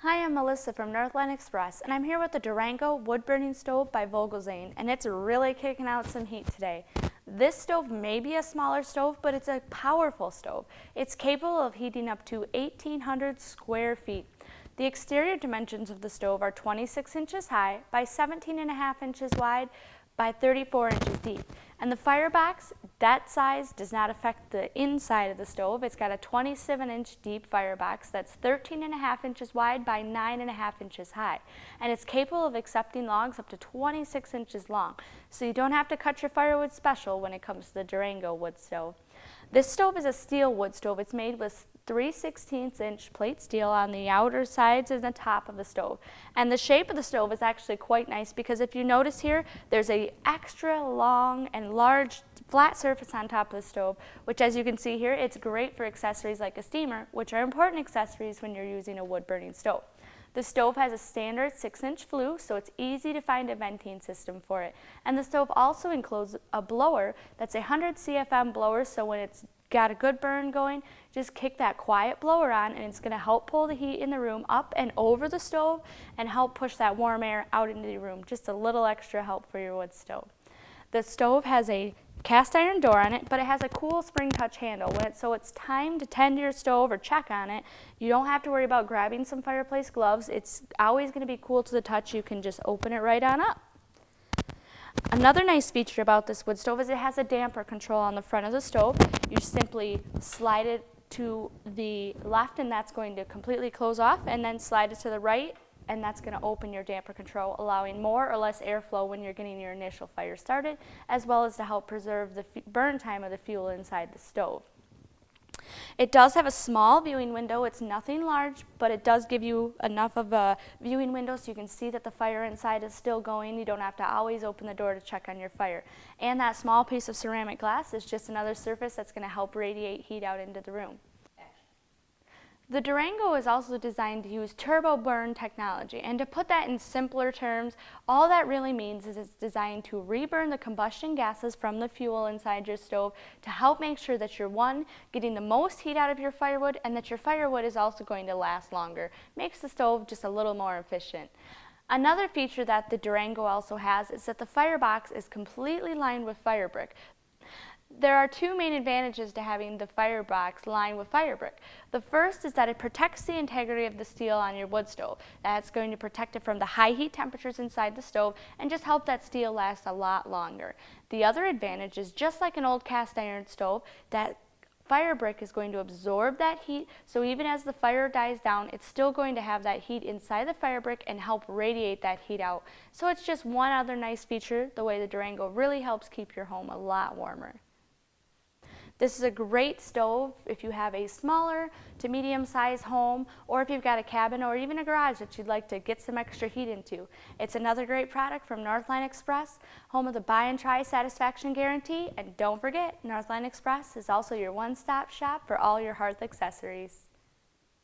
Hi, I'm Melissa from Northland Express, and I'm here with the Durango Wood Burning Stove by Vogelzang, and it's really kicking out some heat today. This stove may be a smaller stove, but it's a powerful stove. It's capable of heating up to 1,800 square feet. The exterior dimensions of the stove are 26 inches high by 17.5 inches wide by 34 inches deep. And the firebox, that size does not affect the inside of the stove. It's got a 27-inch deep firebox that's 13.5 inches wide by 9.5 inches high. And it's capable of accepting logs up to 26 inches long. So you don't have to cut your firewood special when it comes to the Durango wood stove. This stove is a steel wood stove. It's made with 3/16-inch plate steel on the outer sides and the top of the stove. And the shape of the stove is actually quite nice because if you notice here, there's a extra long and large flat surface on top of the stove, which as you can see here, it's great for accessories like a steamer, which are important accessories when you're using a wood burning stove. The stove has a standard 6-inch flue, so it's easy to find a venting system for it. And the stove also includes a blower that's a 100 CFM blower, so when it's got a good burn going, just kick that quiet blower on and it's going to help pull the heat in the room up and over the stove and help push that warm air out into the room. Just a little extra help for your wood stove. The stove has a cast iron door on it, but it has a cool spring touch handle. So it's time to tend your stove or check on it, you don't have to worry about grabbing some fireplace gloves. It's always going to be cool to the touch. You can just open it right on up. Another nice feature about this wood stove is it has a damper control on the front of the stove. You simply slide it to the left and that's going to completely close off, and then slide it to the right and that's going to open your damper control, allowing more or less airflow when you're getting your initial fire started, as well as to help preserve the burn time of the fuel inside the stove. It does have a small viewing window. It's nothing large, but it does give you enough of a viewing window so you can see that the fire inside is still going. You don't have to always open the door to check on your fire. And that small piece of ceramic glass is just another surface that's going to help radiate heat out into the room. The Durango is also designed to use turbo burn technology, and to put that in simpler terms, all that really means is it's designed to reburn the combustion gases from the fuel inside your stove to help make sure that you're, one, getting the most heat out of your firewood, and that your firewood is also going to last longer. Makes the stove just a little more efficient. Another feature that the Durango also has is that the firebox is completely lined with firebrick. There are two main advantages to having the firebox lined with firebrick. The first is that it protects the integrity of the steel on your wood stove. That's going to protect it from the high heat temperatures inside the stove and just help that steel last a lot longer. The other advantage is, just like an old cast iron stove, that firebrick is going to absorb that heat, so even as the fire dies down, it's still going to have that heat inside the firebrick and help radiate that heat out. So it's just one other nice feature, the way the Durango really helps keep your home a lot warmer. This is a great stove if you have a smaller to medium-sized home, or if you've got a cabin or even a garage that you'd like to get some extra heat into. It's another great product from Northland Express, home of the buy and try satisfaction guarantee. And don't forget, Northland Express is also your one-stop shop for all your hearth accessories.